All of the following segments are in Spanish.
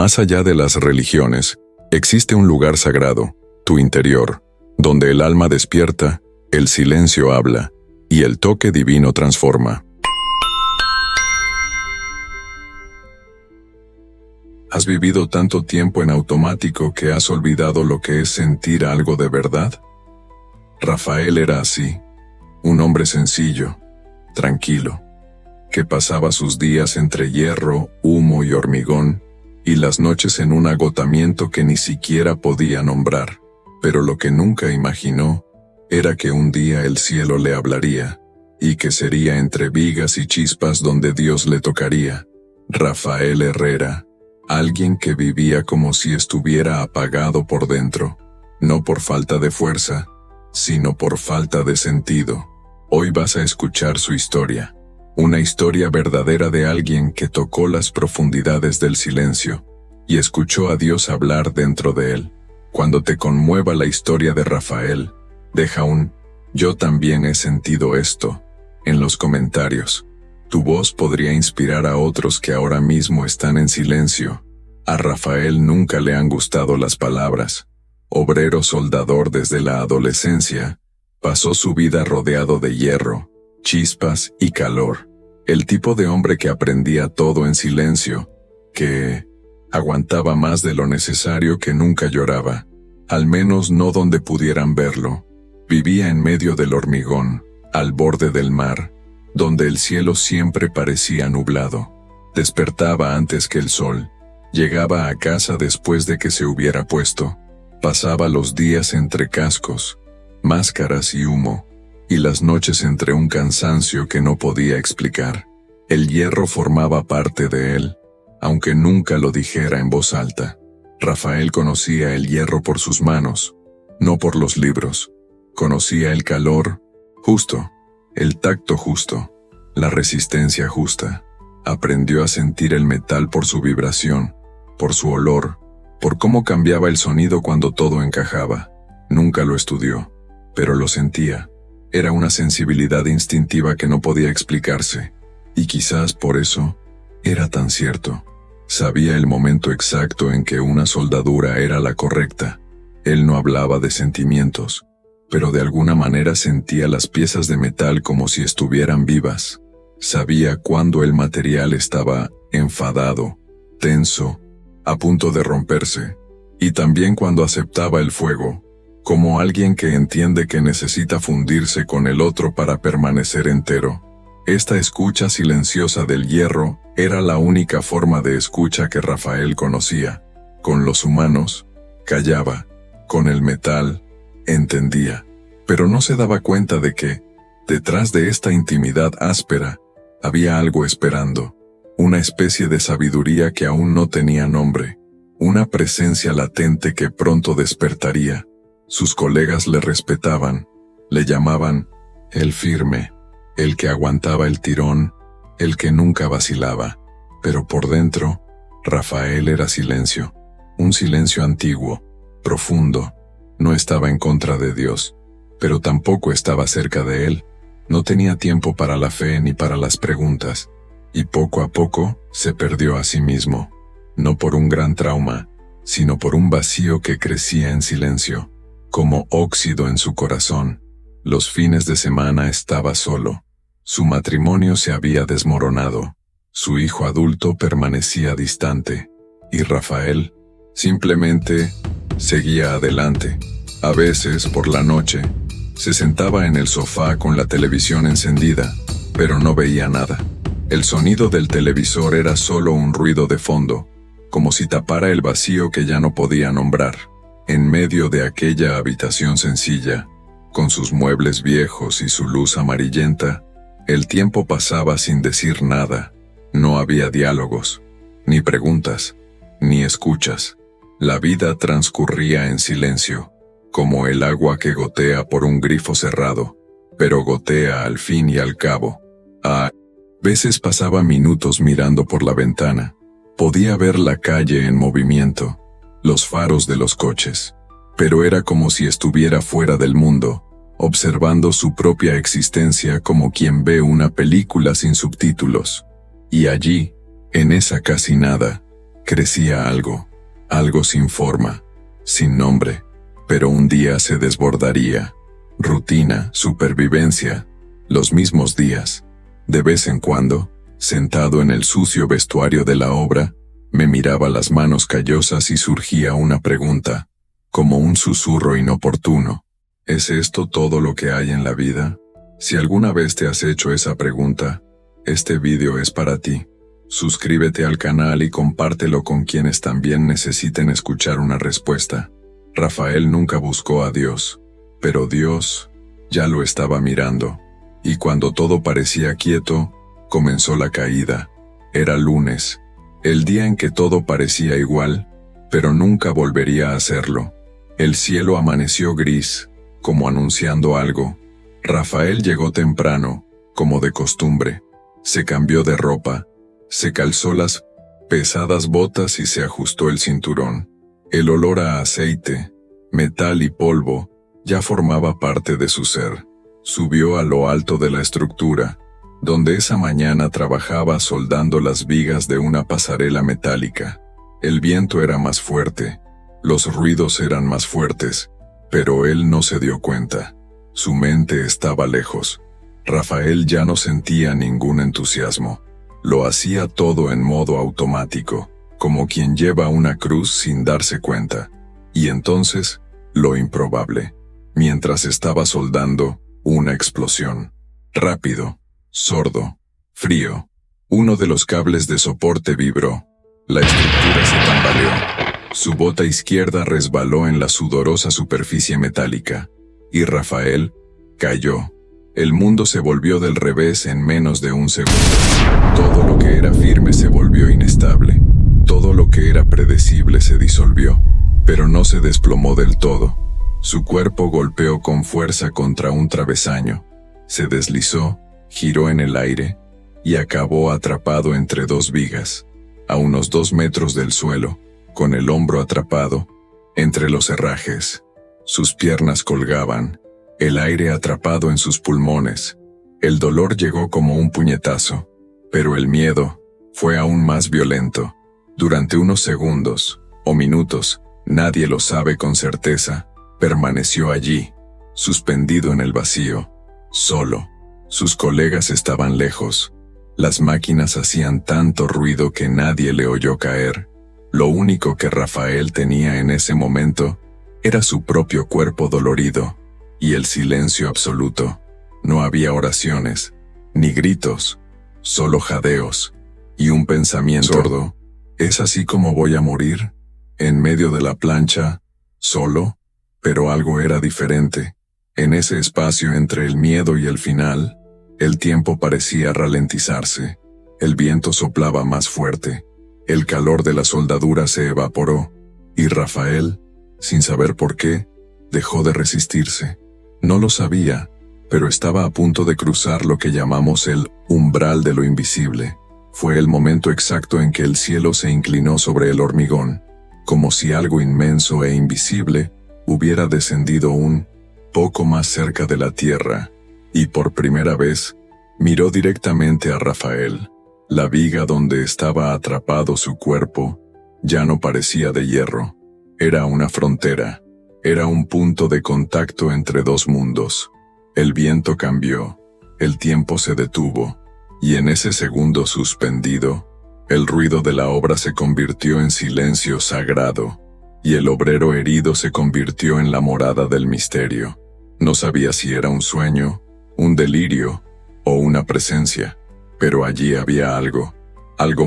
Más allá de las religiones, existe un lugar sagrado, tu interior, donde el alma despierta, el silencio habla, y el toque divino transforma. ¿Has vivido tanto tiempo en automático que has olvidado lo que es sentir algo de verdad? Rafael era así, un hombre sencillo, tranquilo, que pasaba sus días entre hierro, humo y hormigón, y las noches en un agotamiento que ni siquiera podía nombrar. Pero lo que nunca imaginó era que un día el cielo le hablaría, y que sería entre vigas y chispas donde Dios le tocaría. Rafael Herrera, alguien que vivía como si estuviera apagado por dentro, no por falta de fuerza, sino por falta de sentido. Hoy vas a escuchar su historia, una historia verdadera de alguien que tocó las profundidades del silencio y escuchó a Dios hablar dentro de él. Cuando te conmueva la historia de Rafael, deja un "yo también he sentido esto" en los comentarios. Tu voz podría inspirar a otros que ahora mismo están en silencio. A Rafael nunca le han gustado las palabras. Obrero soldador desde la adolescencia, pasó su vida rodeado de hierro, chispas y calor. El tipo de hombre que aprendía todo en silencio, que aguantaba más de lo necesario, que nunca lloraba, al menos no donde pudieran verlo. Vivía en medio del hormigón, al borde del mar, donde el cielo siempre parecía nublado. Despertaba antes que el sol, llegaba a casa después de que se hubiera puesto, pasaba los días entre cascos, máscaras y humo, y las noches entre un cansancio que no podía explicar. El hierro formaba parte de él, aunque nunca lo dijera en voz alta. Rafael conocía el hierro por sus manos, no por los libros. Conocía el calor justo, el tacto justo, la resistencia justa. Aprendió a sentir el metal por su vibración, por su olor, por cómo cambiaba el sonido cuando todo encajaba. Nunca lo estudió, pero lo sentía. Era una sensibilidad instintiva que no podía explicarse, y quizás por eso era tan cierto. Sabía el momento exacto en que una soldadura era la correcta. Él no hablaba de sentimientos, pero de alguna manera sentía las piezas de metal como si estuvieran vivas. Sabía cuándo el material estaba enfadado, tenso, a punto de romperse, y también cuando aceptaba el fuego, como alguien que entiende que necesita fundirse con el otro para permanecer entero. Esta escucha silenciosa del hierro era la única forma de escucha que Rafael conocía. Con los humanos, callaba. Con el metal, entendía. Pero no se daba cuenta de que, detrás de esta intimidad áspera, había algo esperando. Una especie de sabiduría que aún no tenía nombre. Una presencia latente que pronto despertaría. Sus colegas le respetaban, le llamaban el firme, el que aguantaba el tirón, el que nunca vacilaba. Pero por dentro, Rafael era silencio, un silencio antiguo, profundo. No estaba en contra de Dios, pero tampoco estaba cerca de él. No tenía tiempo para la fe ni para las preguntas, y poco a poco se perdió a sí mismo, no por un gran trauma, sino por un vacío que crecía en silencio, como óxido en su corazón. Los fines de semana estaba solo. Su matrimonio se había desmoronado. Su hijo adulto permanecía distante. Y Rafael simplemente seguía adelante. A veces, por la noche, se sentaba en el sofá con la televisión encendida, pero no veía nada. El sonido del televisor era solo un ruido de fondo, como si tapara el vacío que ya no podía nombrar. En medio de aquella habitación sencilla, con sus muebles viejos y su luz amarillenta, el tiempo pasaba sin decir nada. No había diálogos, ni preguntas, ni escuchas. La vida transcurría en silencio, como el agua que gotea por un grifo cerrado, pero gotea al fin y al cabo. A veces pasaba minutos mirando por la ventana. Podía ver la calle en movimiento, los faros de los coches, pero era como si estuviera fuera del mundo, observando su propia existencia como quien ve una película sin subtítulos. Y allí, en esa casi nada, Crecía algo, algo sin forma, sin nombre, pero un día se desbordaría. Rutina, supervivencia, los mismos días. De vez en cuando, sentado en el sucio vestuario de la obra, me miraba las manos callosas y surgía una pregunta, como un susurro inoportuno. ¿Es esto todo lo que hay en la vida? Si alguna vez te has hecho esa pregunta, este vídeo es para ti. Suscríbete al canal y compártelo con quienes también necesiten escuchar una respuesta. Rafael nunca buscó a Dios, pero Dios ya lo estaba mirando. Y cuando todo parecía quieto, comenzó la caída. Era lunes, el día en que todo parecía igual, pero nunca volvería a hacerlo. El cielo amaneció gris, como anunciando algo. Rafael llegó temprano, como de costumbre. Se cambió de ropa, se calzó las pesadas botas y se ajustó el cinturón. El olor a aceite, metal y polvo ya formaba parte de su ser. Subió a lo alto de la estructura, donde esa mañana trabajaba soldando las vigas de una pasarela metálica. El viento era más fuerte, los ruidos eran más fuertes, pero él no se dio cuenta. Su mente estaba lejos. Rafael ya no sentía ningún entusiasmo. Lo hacía todo en modo automático, como quien lleva una cruz sin darse cuenta. Y entonces, lo improbable. Mientras estaba soldando, una explosión. Rápido, sordo, frío. Uno de los cables de soporte vibró. La estructura se tambaleó. Su bota izquierda resbaló en la sudorosa superficie metálica. Y Rafael cayó. El mundo se volvió del revés en menos de un segundo. Todo lo que era firme se volvió inestable. Todo lo que era predecible se disolvió, pero no se desplomó del todo. Su cuerpo golpeó con fuerza contra un travesaño. Se deslizó, giró en el aire, y acabó atrapado entre dos vigas, a unos 2 metros del suelo, con el hombro atrapado, entre los herrajes. Sus piernas colgaban, el aire atrapado en sus pulmones. El dolor llegó como un puñetazo, pero el miedo fue aún más violento. Durante unos segundos, o minutos, nadie lo sabe con certeza, permaneció allí, suspendido en el vacío, solo. Sus colegas estaban lejos. Las máquinas hacían tanto ruido que nadie le oyó caer. Lo único que Rafael tenía en ese momento era su propio cuerpo dolorido y el silencio absoluto. No había oraciones, ni gritos, solo jadeos y un pensamiento sordo. ¿Es así como voy a morir? En medio de la plancha, solo, pero algo era diferente. En ese espacio entre el miedo y el final, el tiempo parecía ralentizarse. El viento soplaba más fuerte. El calor de la soldadura se evaporó, y Rafael, sin saber por qué, dejó de resistirse. No lo sabía, pero estaba a punto de cruzar lo que llamamos el umbral de lo invisible. Fue el momento exacto en que el cielo se inclinó sobre el hormigón, como si algo inmenso e invisible hubiera descendido un poco más cerca de la tierra, y por primera vez, miró directamente a Rafael. La viga donde estaba atrapado su cuerpo ya no parecía de hierro. Era una frontera, era un punto de contacto entre dos mundos. El viento cambió, el tiempo se detuvo, y en ese segundo suspendido, el ruido de la obra se convirtió en silencio sagrado, y el obrero herido se convirtió en la morada del misterio. No sabía si era un sueño, un delirio o una presencia, pero allí había algo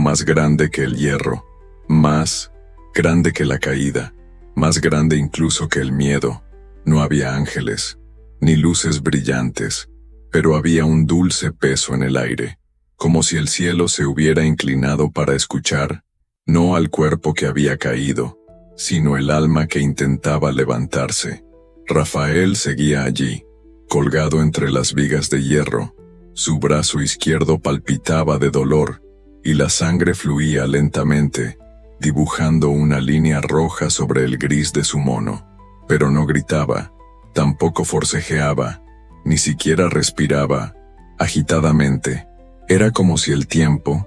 más grande que el hierro, más grande que la caída, más grande incluso que el miedo. No había ángeles, ni luces brillantes, pero había un dulce peso en el aire, como si el cielo se hubiera inclinado para escuchar, no al cuerpo que había caído, sino el alma que intentaba levantarse. Rafael seguía allí, colgado entre las vigas de hierro. Su brazo izquierdo palpitaba de dolor, y la sangre fluía lentamente, dibujando una línea roja sobre el gris de su mono. Pero no gritaba, tampoco forcejeaba, ni siquiera respiraba agitadamente. Era como si el tiempo,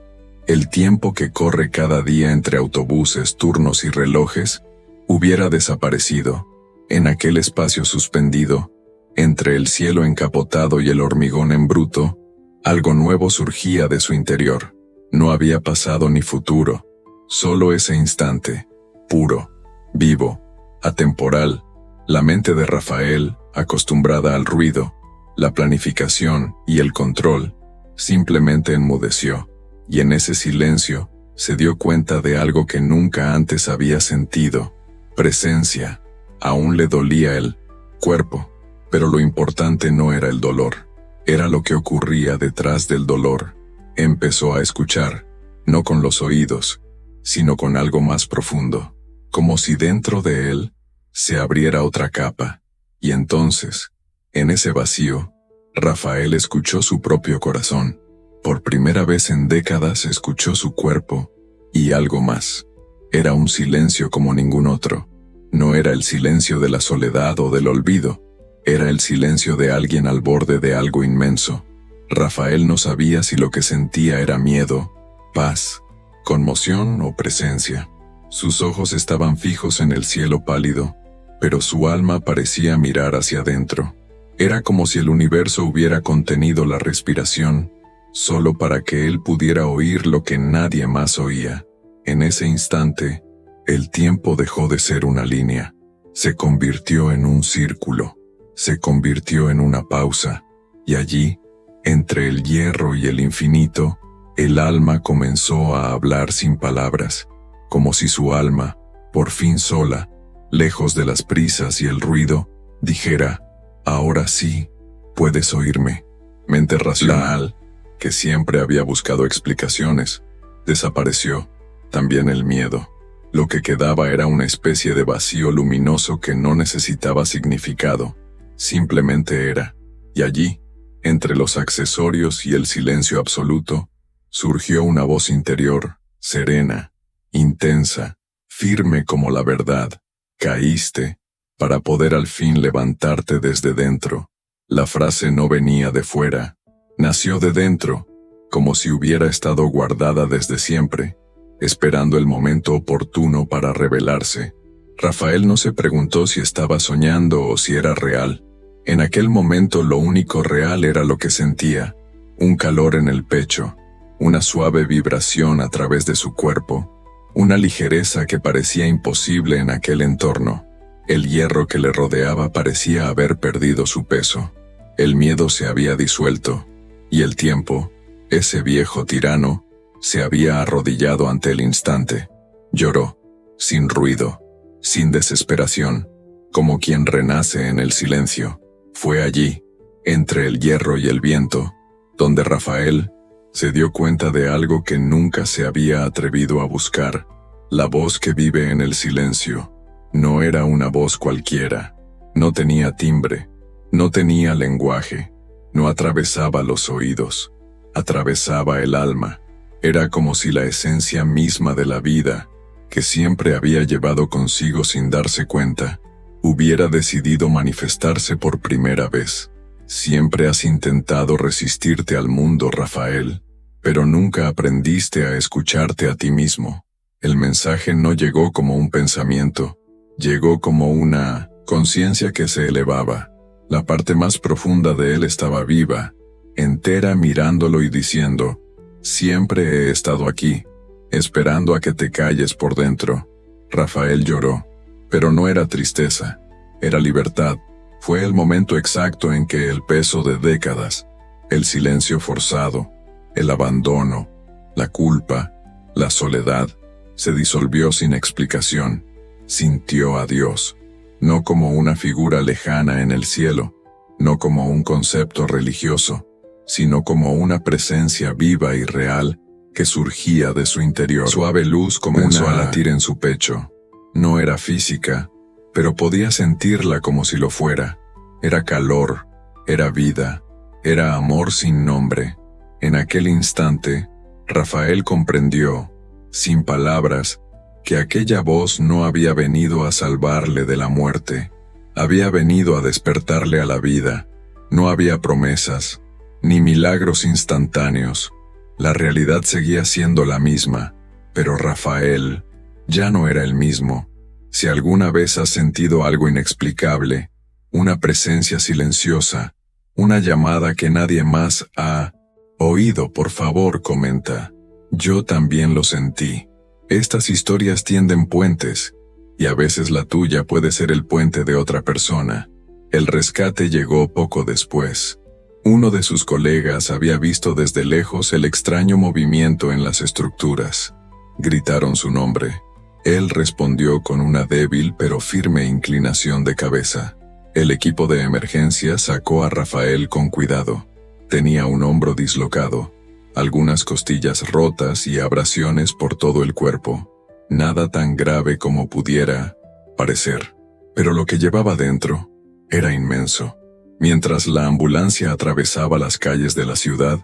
El tiempo que corre cada día entre autobuses, turnos y relojes hubiera desaparecido en aquel espacio suspendido, entre el cielo encapotado y el hormigón en bruto. Algo nuevo surgía de su interior. No había pasado ni futuro, solo ese instante, puro, vivo, atemporal. La mente de Rafael, acostumbrada al ruido, la planificación y el control, simplemente enmudeció, y en ese silencio se dio cuenta de algo que nunca antes había sentido: presencia. Aún le dolía el cuerpo, pero lo importante no era el dolor, era lo que ocurría detrás del dolor. Empezó a escuchar, no con los oídos, sino con algo más profundo, como si dentro de él se abriera otra capa, y entonces, en ese vacío, Rafael escuchó su propio corazón. Por primera vez en décadas escuchó su cuerpo, y algo más. Era un silencio como ningún otro. No era el silencio de la soledad o del olvido, era el silencio de alguien al borde de algo inmenso. Rafael no sabía si lo que sentía era miedo, paz, conmoción o presencia. Sus ojos estaban fijos en el cielo pálido, pero su alma parecía mirar hacia adentro. Era como si el universo hubiera contenido la respiración, solo para que él pudiera oír lo que nadie más oía. En ese instante, el tiempo dejó de ser una línea, se convirtió en un círculo, se convirtió en una pausa, y allí, entre el hierro y el infinito, el alma comenzó a hablar sin palabras, como si su alma, por fin sola, lejos de las prisas y el ruido, dijera: ahora sí, puedes oírme. Mente racional, que siempre había buscado explicaciones, desapareció, también el miedo. Lo que quedaba era una especie de vacío luminoso que no necesitaba significado, simplemente era. Y allí, entre los accesorios y el silencio absoluto, surgió una voz interior, serena, intensa, firme como la verdad. Caíste, para poder al fin levantarte desde dentro. La frase no venía de fuera, nació de dentro, como si hubiera estado guardada desde siempre, esperando el momento oportuno para revelarse. Rafael no se preguntó si estaba soñando o si era real. En aquel momento lo único real era lo que sentía: un calor en el pecho, una suave vibración a través de su cuerpo, una ligereza que parecía imposible en aquel entorno. El hierro que le rodeaba parecía haber perdido su peso. El miedo se había disuelto, y el tiempo, ese viejo tirano, se había arrodillado ante el instante. Lloró, sin ruido, sin desesperación, como quien renace en el silencio. Fue allí, entre el hierro y el viento, donde Rafael se dio cuenta de algo que nunca se había atrevido a buscar: la voz que vive en el silencio. No era una voz cualquiera, no tenía timbre, no tenía lenguaje, no atravesaba los oídos, atravesaba el alma. Era como si la esencia misma de la vida, que siempre había llevado consigo sin darse cuenta, hubiera decidido manifestarse por primera vez. Siempre has intentado resistirte al mundo, Rafael, pero nunca aprendiste a escucharte a ti mismo. El mensaje no llegó como un pensamiento, llegó como una conciencia que se elevaba. La parte más profunda de él estaba viva, entera, mirándolo y diciendo: siempre he estado aquí, esperando a que te calles por dentro. Rafael lloró, pero no era tristeza, era libertad. Fue el momento exacto en que el peso de décadas, el silencio forzado, el abandono, la culpa, la soledad, se disolvió sin explicación. Sintió a Dios, no como una figura lejana en el cielo, no como un concepto religioso, sino como una presencia viva y real que surgía de su interior. Suave luz comenzó a latir en su pecho. No era física, pero podía sentirla como si lo fuera. Era calor, era vida, era amor sin nombre. En aquel instante, Rafael comprendió, sin palabras, que aquella voz no había venido a salvarle de la muerte, había venido a despertarle a la vida. No había promesas, ni milagros instantáneos, La realidad seguía siendo la misma, pero Rafael ya no era el mismo. Si alguna vez has sentido algo inexplicable, una presencia silenciosa, una llamada que nadie más ha oído, por favor, comenta. Yo también lo sentí. Estas historias tienden puentes, y a veces la tuya puede ser el puente de otra persona. El rescate llegó poco después. Uno de sus colegas había visto desde lejos el extraño movimiento en las estructuras. Gritaron su nombre. Él respondió con una débil pero firme inclinación de cabeza. El equipo de emergencia sacó a Rafael con cuidado. Tenía un hombro dislocado, algunas costillas rotas y abrasiones por todo el cuerpo. Nada tan grave como pudiera parecer, pero lo que llevaba dentro era inmenso. Mientras la ambulancia atravesaba las calles de la ciudad,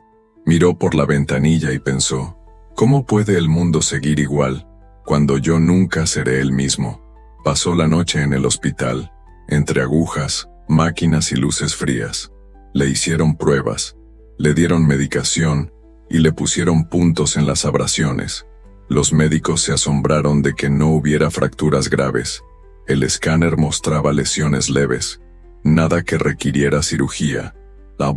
miró por la ventanilla y pensó, ¿cómo puede el mundo seguir igual cuando yo nunca seré el mismo? Pasó la noche en el hospital, entre agujas, máquinas y luces frías. Le hicieron pruebas, le dieron medicación y le pusieron puntos en las abrasiones. Los médicos se asombraron de que no hubiera fracturas graves. El escáner mostraba lesiones leves, nada que requiriera cirugía. La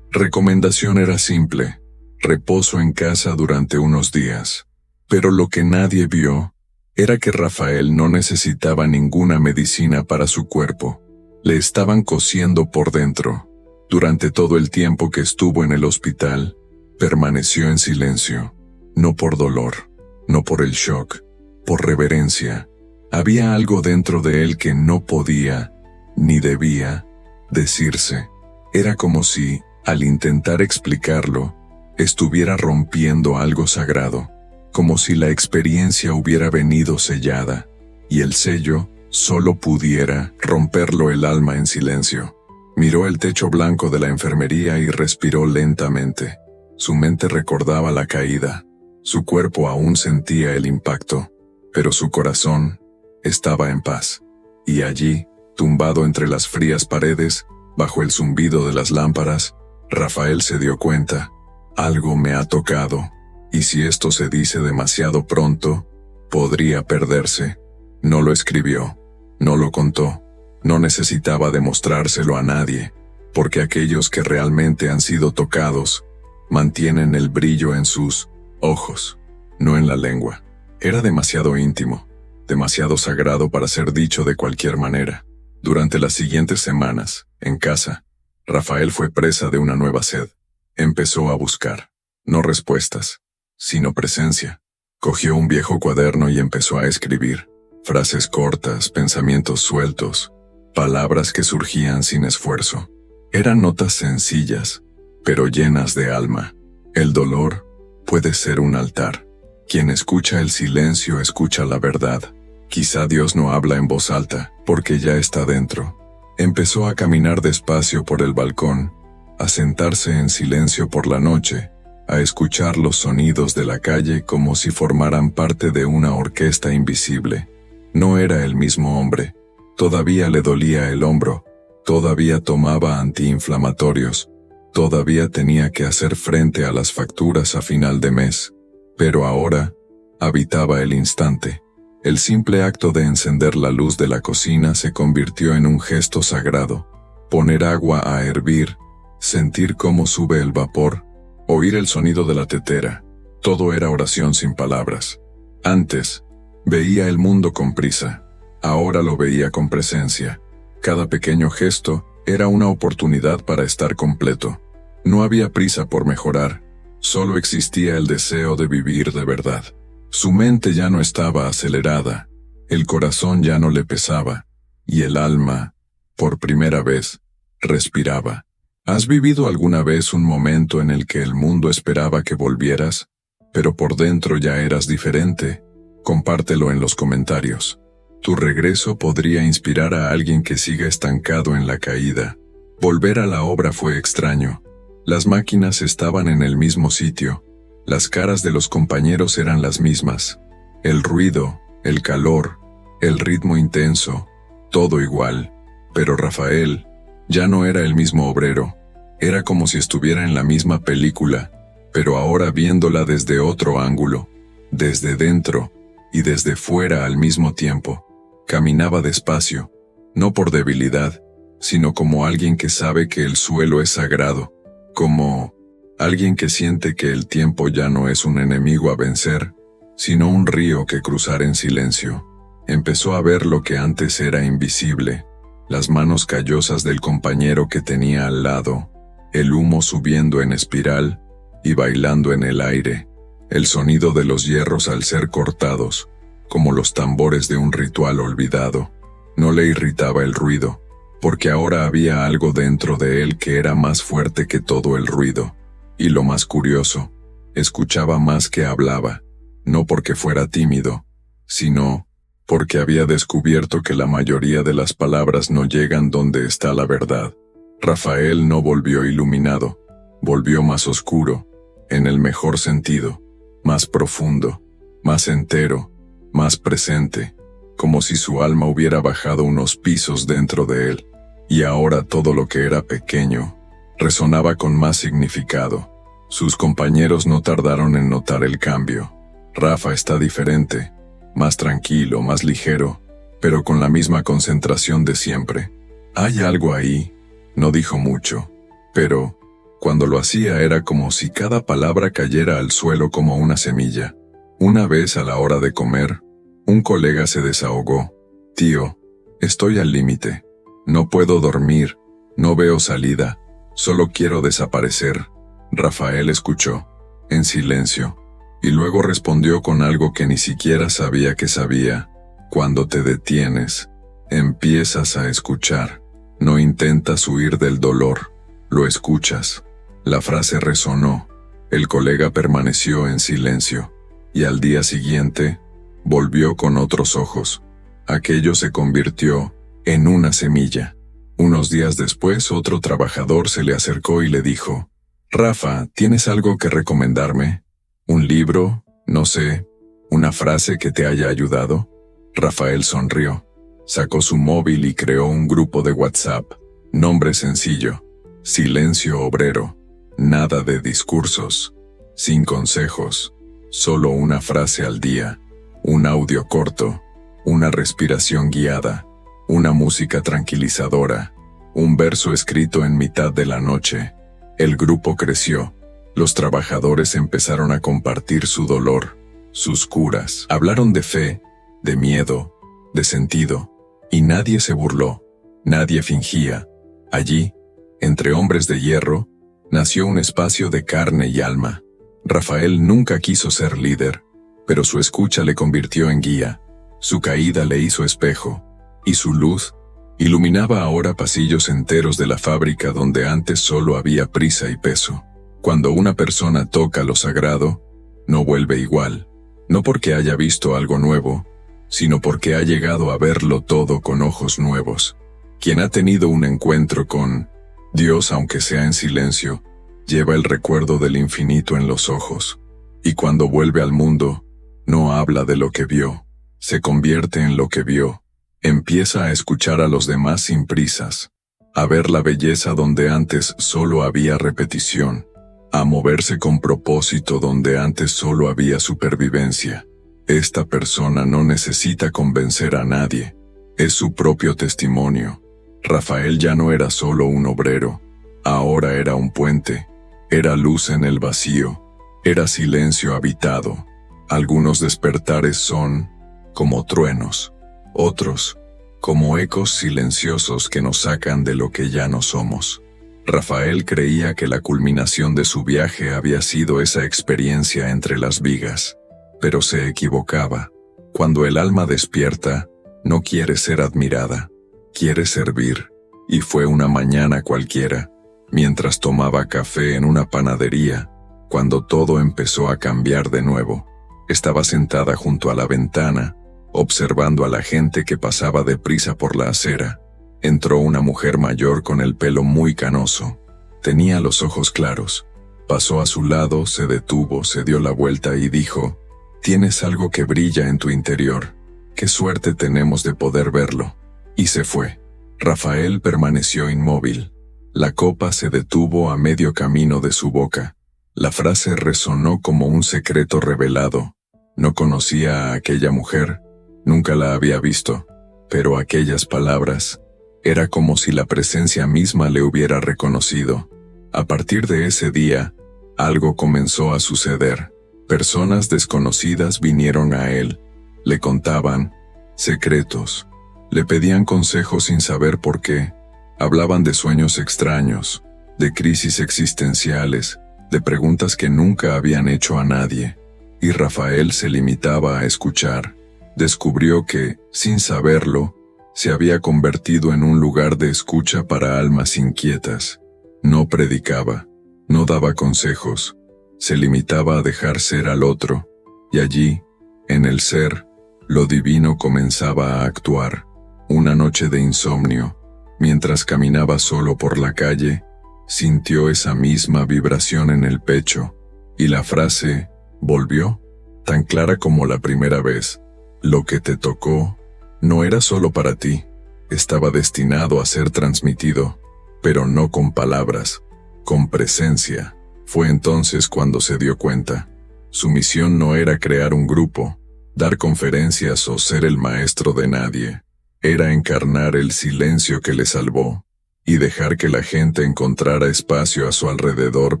recomendación era simple: reposo en casa durante unos días. Pero lo que nadie vio era que Rafael no necesitaba ninguna medicina para su cuerpo. Le estaban cosiendo por dentro. Durante todo el tiempo que estuvo en el hospital, permaneció en silencio. No por dolor, no por el shock, por reverencia. Había algo dentro de él que no podía, ni debía, decirse. Era como si, al intentar explicarlo, estuviera rompiendo algo sagrado, como si la experiencia hubiera venido sellada, y el sello solo pudiera romperlo el alma en silencio. Miró el techo blanco de la enfermería y respiró lentamente. Su mente recordaba la caída. Su cuerpo aún sentía el impacto, pero su corazón estaba en paz. Y allí, tumbado entre las frías paredes, bajo el zumbido de las lámparas, Rafael se dio cuenta: algo me ha tocado, y si esto se dice demasiado pronto, podría perderse. No lo escribió, no lo contó, no necesitaba demostrárselo a nadie, porque aquellos que realmente han sido tocados mantienen el brillo en sus ojos, no en la lengua. Era demasiado íntimo, demasiado sagrado para ser dicho de cualquier manera. Durante las siguientes semanas, en casa, Rafael fue presa de una nueva sed. Empezó a buscar, no respuestas, sino presencia. Cogió un viejo cuaderno y empezó a escribir. Frases cortas, pensamientos sueltos, palabras que surgían sin esfuerzo. Eran notas sencillas, pero llenas de alma. El dolor puede ser un altar. Quien escucha el silencio escucha la verdad. Quizá Dios no habla en voz alta, porque ya está dentro. Empezó a caminar despacio por el balcón, a sentarse en silencio por la noche, a escuchar los sonidos de la calle como si formaran parte de una orquesta invisible. No era el mismo hombre. Todavía le dolía el hombro, todavía tomaba antiinflamatorios, todavía tenía que hacer frente a las facturas a final de mes, pero ahora habitaba el instante. El simple acto de encender la luz de la cocina se convirtió en un gesto sagrado. Poner agua a hervir, sentir cómo sube el vapor, oír el sonido de la tetera, todo era oración sin palabras. Antes, veía el mundo con prisa, ahora lo veía con presencia. Cada pequeño gesto era una oportunidad para estar completo. No había prisa por mejorar, solo existía el deseo de vivir de verdad. Su mente ya no estaba acelerada, el corazón ya no le pesaba, y el alma, por primera vez, respiraba. ¿Has vivido alguna vez un momento en el que el mundo esperaba que volvieras, pero por dentro ya eras diferente? Compártelo en los comentarios. Tu regreso podría inspirar a alguien que siga estancado en la caída. Volver a la obra fue extraño. Las máquinas estaban en el mismo sitio. Las caras de los compañeros eran las mismas. El ruido, el calor, el ritmo intenso, todo igual. Pero Rafael ya no era el mismo obrero. Era como si estuviera en la misma película, pero ahora viéndola desde otro ángulo, desde dentro y desde fuera al mismo tiempo. Caminaba despacio, no por debilidad, sino como alguien que sabe que el suelo es sagrado, como alguien que siente que el tiempo ya no es un enemigo a vencer, sino un río que cruzar en silencio. Empezó a ver lo que antes era invisible, las manos callosas del compañero que tenía al lado, el humo subiendo en espiral y bailando en el aire, el sonido de los hierros al ser cortados, como los tambores de un ritual olvidado. No le irritaba el ruido, porque ahora había algo dentro de él que era más fuerte que todo el ruido. Y lo más curioso, escuchaba más que hablaba, no porque fuera tímido, sino porque había descubierto que la mayoría de las palabras no llegan donde está la verdad. Rafael no volvió iluminado, volvió más oscuro, en el mejor sentido, más profundo, más entero, más presente, como si su alma hubiera bajado unos pisos dentro de él, y ahora todo lo que era pequeño resonaba con más significado. Sus compañeros no tardaron en notar el cambio. Rafa está diferente, más tranquilo, más ligero, pero con la misma concentración de siempre. Hay algo ahí, no dijo mucho, pero cuando lo hacía era como si cada palabra cayera al suelo como una semilla. Una vez a la hora de comer, un colega se desahogó. Tío, estoy al límite. No puedo dormir, no veo salida, solo quiero desaparecer. Rafael escuchó, en silencio, y luego respondió con algo que ni siquiera sabía que sabía. Cuando te detienes, empiezas a escuchar. No intentas huir del dolor, lo escuchas. La frase resonó. El colega permaneció en silencio, y al día siguiente, volvió con otros ojos. Aquello se convirtió en una semilla. Unos días después, otro trabajador se le acercó y le dijo: Rafa, ¿tienes algo que recomendarme? ¿Un libro? No sé, ¿una frase que te haya ayudado? Rafael sonrió. Sacó su móvil y creó un grupo de WhatsApp. Nombre sencillo: Silencio Obrero. Nada de discursos, sin consejos, solo una frase al día, un audio corto, una respiración guiada, una música tranquilizadora, un verso escrito en mitad de la noche. El grupo creció. Los trabajadores empezaron a compartir su dolor, sus curas. Hablaron de fe, de miedo, de sentido, y nadie se burló, nadie fingía. Allí, entre hombres de hierro, nació un espacio de carne y alma. Rafael nunca quiso ser líder, pero su escucha le convirtió en guía. Su caída le hizo espejo, y su luz iluminaba ahora pasillos enteros de la fábrica donde antes solo había prisa y peso. Cuando una persona toca lo sagrado, no vuelve igual, no porque haya visto algo nuevo, sino porque ha llegado a verlo todo con ojos nuevos. Quien ha tenido un encuentro con Dios, aunque sea en silencio, lleva el recuerdo del infinito en los ojos, y cuando vuelve al mundo, no habla de lo que vio, se convierte en lo que vio, empieza a escuchar a los demás sin prisas, a ver la belleza donde antes solo había repetición, a moverse con propósito donde antes solo había supervivencia. Esta persona no necesita convencer a nadie, es su propio testimonio. Rafael ya no era solo un obrero, ahora era un puente, era luz en el vacío, era silencio habitado. Algunos despertares son como truenos, otros como ecos silenciosos que nos sacan de lo que ya no somos. Rafael creía que la culminación de su viaje había sido esa experiencia entre las vigas, pero se equivocaba. Cuando el alma despierta, no quiere ser admirada, quiere servir. Y fue una mañana cualquiera, mientras tomaba café en una panadería, cuando todo empezó a cambiar de nuevo. Estaba sentada junto a la ventana, observando a la gente que pasaba deprisa por la acera. Entró una mujer mayor con el pelo muy canoso. Tenía los ojos claros. Pasó a su lado, se detuvo, se dio la vuelta y dijo: «Tienes algo que brilla en tu interior. Qué suerte tenemos de poder verlo». Y se fue. Rafael permaneció inmóvil. La copa se detuvo a medio camino de su boca. La frase resonó como un secreto revelado. No conocía a aquella mujer, nunca la había visto, pero aquellas palabras, era como si la presencia misma le hubiera reconocido. A partir de ese día, algo comenzó a suceder. Personas desconocidas vinieron a él, le contaban secretos, le pedían consejos sin saber por qué, hablaban de sueños extraños, de crisis existenciales, de preguntas que nunca habían hecho a nadie, y Rafael se limitaba a escuchar. Descubrió que, sin saberlo, se había convertido en un lugar de escucha para almas inquietas. No predicaba, no daba consejos, se limitaba a dejar ser al otro, y allí, en el ser, lo divino comenzaba a actuar. Una noche de insomnio, mientras caminaba solo por la calle, sintió esa misma vibración en el pecho, y la frase volvió, tan clara como la primera vez. Lo que te tocó no era solo para ti, estaba destinado a ser transmitido, pero no con palabras, con presencia. Fue entonces cuando se dio cuenta. Su misión no era crear un grupo, dar conferencias o ser el maestro de nadie. Era encarnar el silencio que le salvó, y dejar que la gente encontrara espacio a su alrededor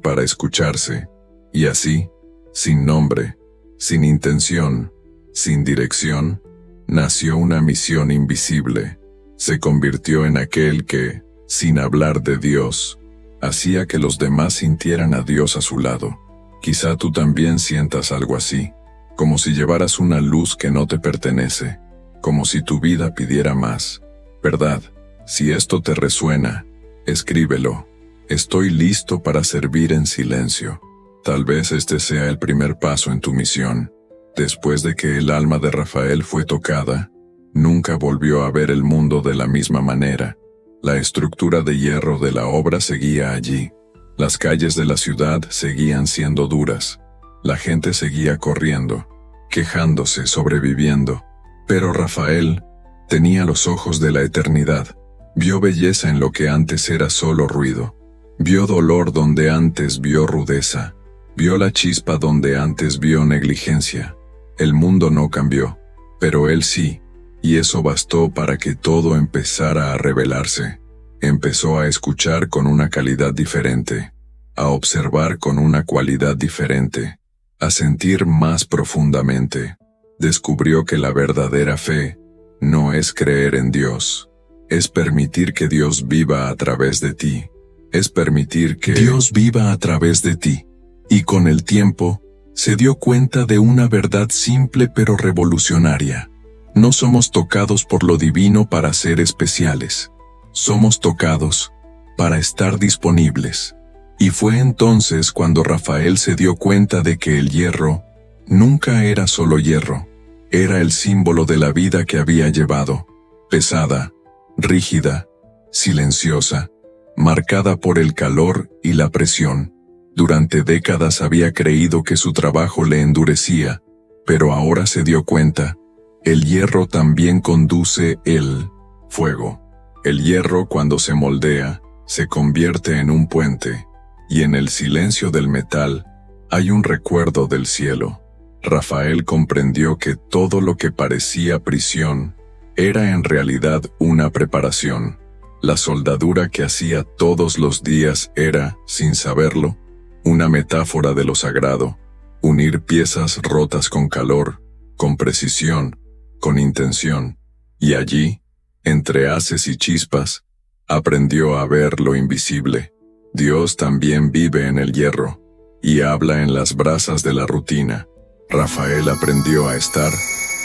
para escucharse. Y así, sin nombre, sin intención, sin dirección, nació una misión invisible. Se convirtió en aquel que, sin hablar de Dios, hacía que los demás sintieran a Dios a su lado. Quizá tú también sientas algo así, como si llevaras una luz que no te pertenece, como si tu vida pidiera más, ¿verdad? Si esto te resuena, escríbelo. Estoy listo para servir en silencio. Tal vez este sea el primer paso en tu misión. Después de que el alma de Rafael fue tocada, nunca volvió a ver el mundo de la misma manera. La estructura de hierro de la obra seguía allí. Las calles de la ciudad seguían siendo duras. La gente seguía corriendo, quejándose, sobreviviendo. Pero Rafael tenía los ojos de la eternidad. Vio belleza en lo que antes era solo ruido. Vio dolor donde antes vio rudeza. Vio la chispa donde antes vio negligencia. El mundo no cambió, pero él sí, y eso bastó para que todo empezara a revelarse. Empezó a escuchar con una calidad diferente, a observar con una cualidad diferente, a sentir más profundamente. Descubrió que la verdadera fe no es creer en Dios, es permitir que Dios viva a través de ti, es permitir que Dios viva a través de ti. Y con el tiempo, se dio cuenta de una verdad simple pero revolucionaria. No somos tocados por lo divino para ser especiales. Somos tocados para estar disponibles. Y fue entonces cuando Rafael se dio cuenta de que el hierro nunca era solo hierro. Era el símbolo de la vida que había llevado. Pesada, rígida, silenciosa, marcada por el calor y la presión. Durante décadas había creído que su trabajo le endurecía, pero ahora se dio cuenta. El hierro también conduce el fuego. El hierro, cuando se moldea, se convierte en un puente, y en el silencio del metal hay un recuerdo del cielo. Rafael comprendió que todo lo que parecía prisión era en realidad una preparación. La soldadura que hacía todos los días era, sin saberlo, una metáfora de lo sagrado, unir piezas rotas con calor, con precisión, con intención, y allí, entre haces y chispas, aprendió a ver lo invisible. Dios también vive en el hierro, y habla en las brasas de la rutina. Rafael aprendió a estar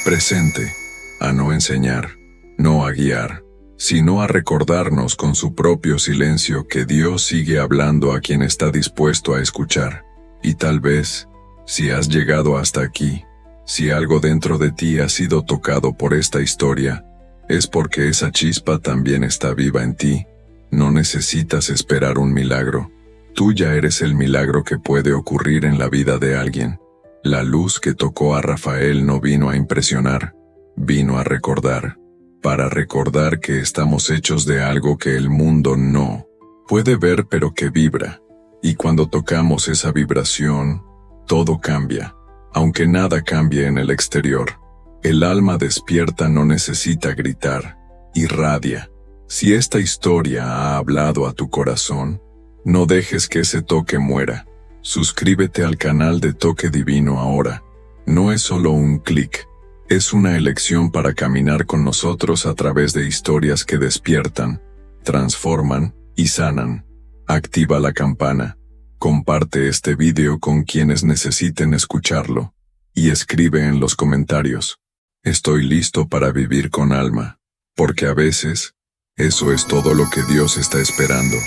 presente, a no enseñar, no a guiar, sino a recordarnos con su propio silencio que Dios sigue hablando a quien está dispuesto a escuchar. Y tal vez, si has llegado hasta aquí, si algo dentro de ti ha sido tocado por esta historia, es porque esa chispa también está viva en ti. No necesitas esperar un milagro. Tú ya eres el milagro que puede ocurrir en la vida de alguien. La luz que tocó a Rafael no vino a impresionar, vino a recordar. Para recordar que estamos hechos de algo que el mundo no puede ver pero que vibra. Y cuando tocamos esa vibración, todo cambia, aunque nada cambie en el exterior. El alma despierta no necesita gritar, irradia. Si esta historia ha hablado a tu corazón, no dejes que ese toque muera. Suscríbete al canal de Toque Divino ahora. No es solo un clic, es una elección para caminar con nosotros a través de historias que despiertan, transforman y sanan. Activa la campana, comparte este video con quienes necesiten escucharlo, y escribe en los comentarios: estoy listo para vivir con alma, porque a veces, eso es todo lo que Dios está esperando,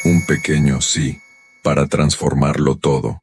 un pequeño sí, para transformarlo todo.